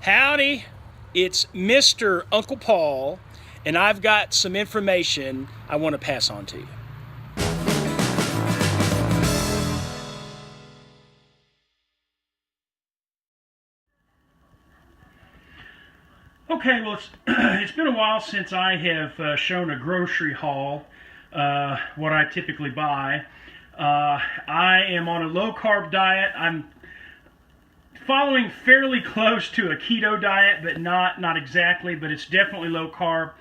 Howdy, it's Mr. Uncle Paul, and I've got some information I want to pass on to you. Okay, well, it's been a while since I have shown a grocery haul, what I typically buy. I am on a low-carb diet. I'm following fairly close to a keto diet, but not exactly, but it's definitely low carb.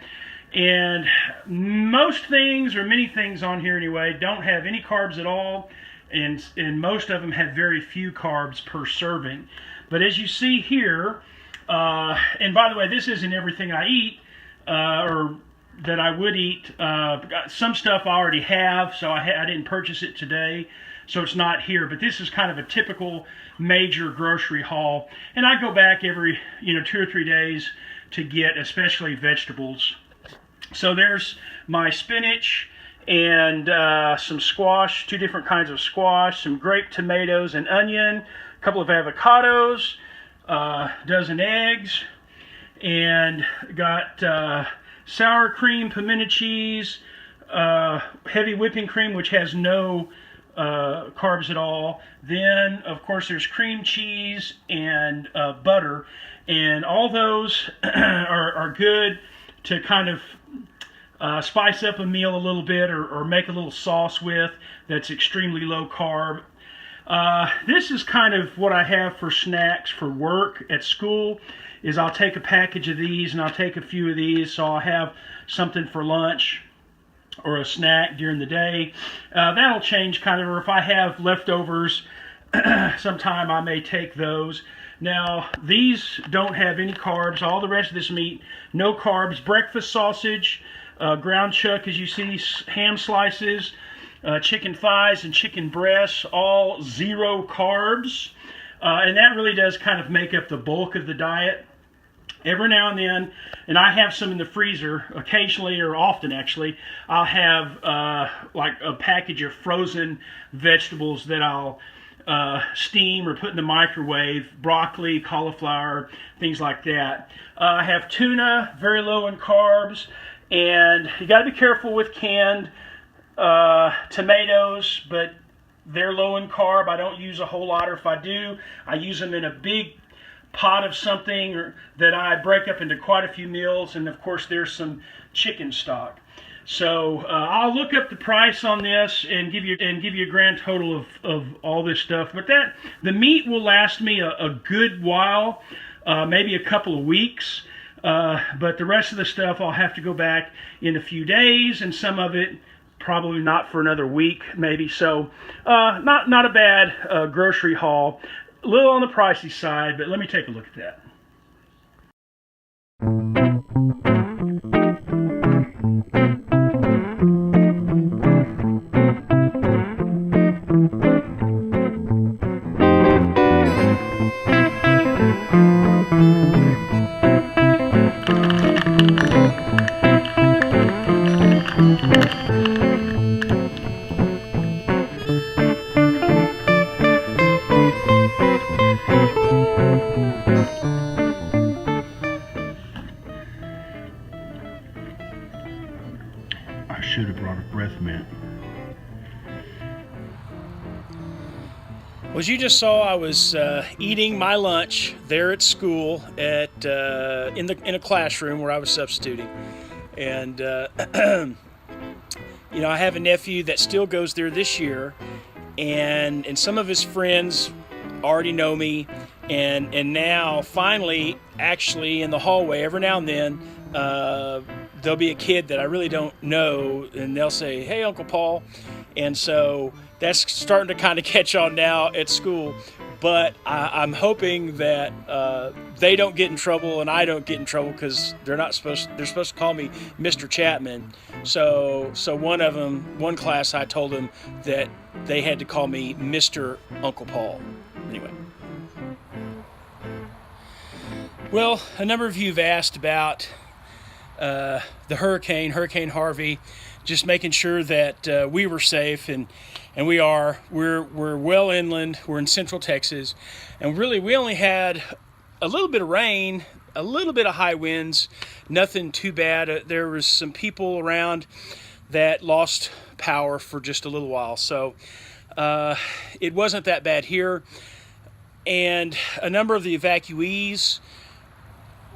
And most things, or many things on here anyway, don't have any carbs at all, and most of them have very few carbs per serving. But as you see here, and by the way, this isn't everything I eat, or that I would eat. Some stuff I already have, so I didn't purchase it today, so it's not here. But this is kind of a typical major grocery haul, and I go back every 2 or 3 days to get especially vegetables. So there's my spinach and some squash, 2 different kinds of squash, some grape tomatoes and onion, a couple of avocados, a dozen eggs, and got sour cream, pimento cheese, heavy whipping cream, which has no carbs at all. Then, of course, there's cream cheese and butter, and all those are good to kind of spice up a meal a little bit, or make a little sauce with that's extremely low carb. This is kind of what I have for snacks for work at school. Is I'll take a package of these and I'll take a few of these, so I'll have something for lunch or a snack during the day. That'll change kind of, or if I have leftovers sometime I may take those. Now these don't have any carbs. All the rest of this meat, no carbs. Breakfast sausage, ground chuck, as you see, ham slices, chicken thighs and chicken breasts, all 0 carbs. And that really does kind of make up the bulk of the diet. Every now and then, and I have some in the freezer, occasionally or often actually, I'll have like a package of frozen vegetables that I'll steam or put in the microwave, broccoli, cauliflower, things like that. I have tuna, very low in carbs, and you got to be careful with canned tomatoes, but they're low in carb. I don't use a whole lot, or if I do, I use them in a big pot of something that I break up into quite a few meals, and of course there's some chicken stock. So I'll look up the price on this and give you a grand total of all this stuff. But the meat will last me a good while, maybe a couple of weeks. But the rest of the stuff I'll have to go back in a few days, and some of it probably not for another week, maybe. So not a bad grocery haul. A little on the pricey side, but let me take a look at that. I should have brought a breath mint. Well, as you just saw, I was eating my lunch there at school in a classroom where I was substituting, and I have a nephew that still goes there this year, and some of his friends already know me, and now finally, actually in the hallway, every now and then, there'll be a kid that I really don't know, and they'll say, "Hey, Uncle Paul," and so that's starting to kind of catch on now at school. But I'm hoping that they don't get in trouble and I don't get in trouble, because they're supposed to call me Mr. Chapman. So one class, I told them that they had to call me Mr. Uncle Paul. Anyway. Well, a number of you have asked about the Hurricane Harvey, just making sure that we were safe, and we are. We're well inland. We're in central Texas, and really we only had a little bit of rain, a little bit of high winds, nothing too bad. There was some people around that lost power for just a little while, so it wasn't that bad here. And a number of the evacuees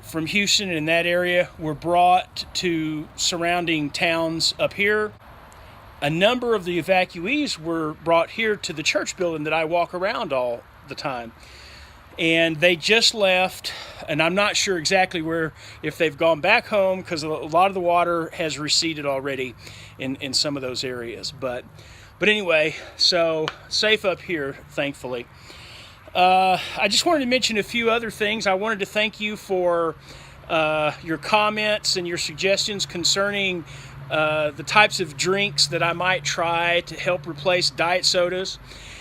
from Houston in that area were brought to surrounding towns up here. A number of the evacuees were brought here to the church building that I walk around all the time. And they just left, and I'm not sure exactly where, if they've gone back home, because a lot of the water has receded already in some of those areas. But anyway, so safe up here, thankfully. I just wanted to mention a few other things. I wanted to thank you for your comments and your suggestions concerning the types of drinks that I might try to help replace diet sodas,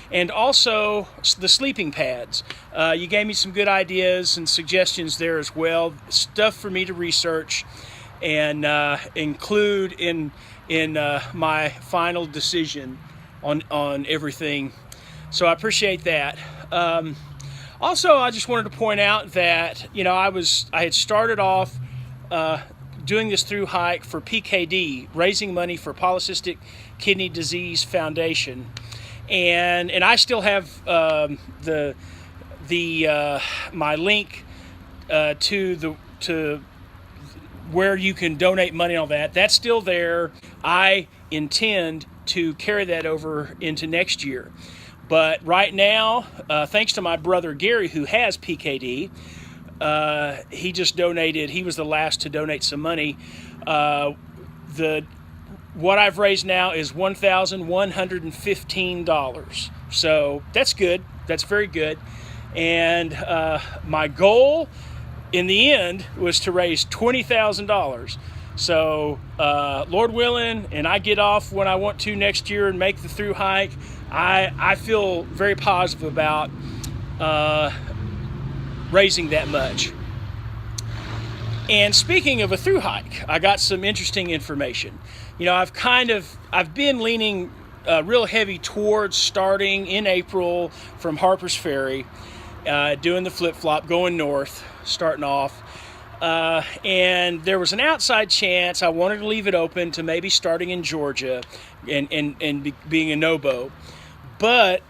and also the sleeping pads. You gave me some good ideas and suggestions there as well, stuff for me to research and include in my final decision on everything. So I appreciate that. Also, I just wanted to point out that, you know, I had started off doing this through hike for PKD, raising money for Polycystic Kidney Disease Foundation, and I still have my link to where you can donate money and all that. That's still there. I intend to carry that over into next year. But right now, thanks to my brother Gary, who has PKD, he just donated. He was the last to donate some money. What I've raised now is $1,115. So that's good. That's very good. And my goal in the end was to raise $20,000. So Lord willing, and I get off when I want to next year and make the through hike, I feel very positive about raising that much. And speaking of a through hike, I got some interesting information. You know, I've been leaning real heavy towards starting in April from Harper's Ferry, doing the flip-flop, going north, starting off. And there was an outside chance I wanted to leave it open to maybe starting in Georgia and being a no-bo. But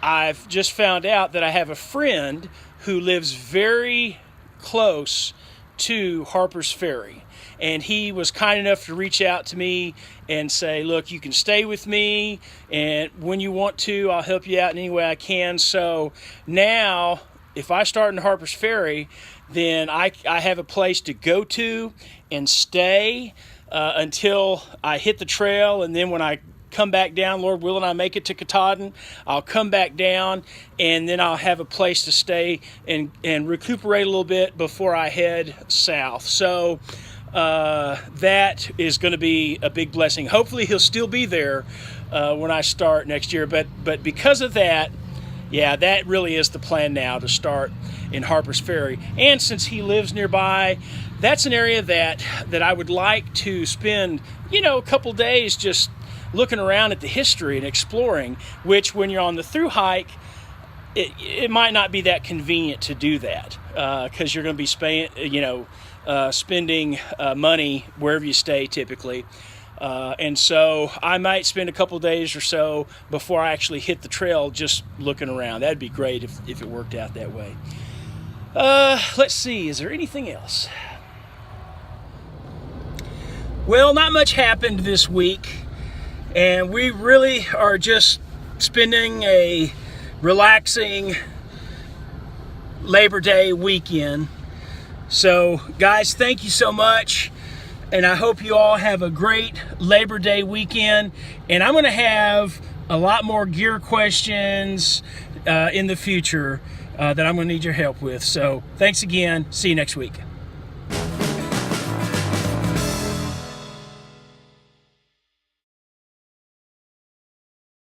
I've just found out that I have a friend who lives very close to Harper's Ferry. And he was kind enough to reach out to me and say, look, you can stay with me, and when you want to, I'll help you out in any way I can. So now, if I start in Harper's Ferry, then I have a place to go to and stay until I hit the trail. And then when I come back down, Lord willing, I make it to Katahdin, I'll come back down, and then I'll have a place to stay and recuperate a little bit before I head south. So that is going to be a big blessing. Hopefully he'll still be there when I start next year. But because of that, yeah, that really is the plan now, to start in Harper's Ferry. And since he lives nearby, that's an area that I would like to spend, you know, a couple days just looking around at the history and exploring, which when you're on the through hike, it might not be that convenient to do that because you're going to be spending money wherever you stay typically. And so I might spend a couple days or so before I actually hit the trail just looking around. That'd be great if it worked out that way. Let's see, is there anything else? Well, not much happened this week, and we really are just spending a relaxing Labor Day weekend. So guys, thank you so much, and I hope you all have a great Labor Day weekend. And I'm going to have a lot more gear questions in the future that I'm going to need your help with. So thanks again. See you next week.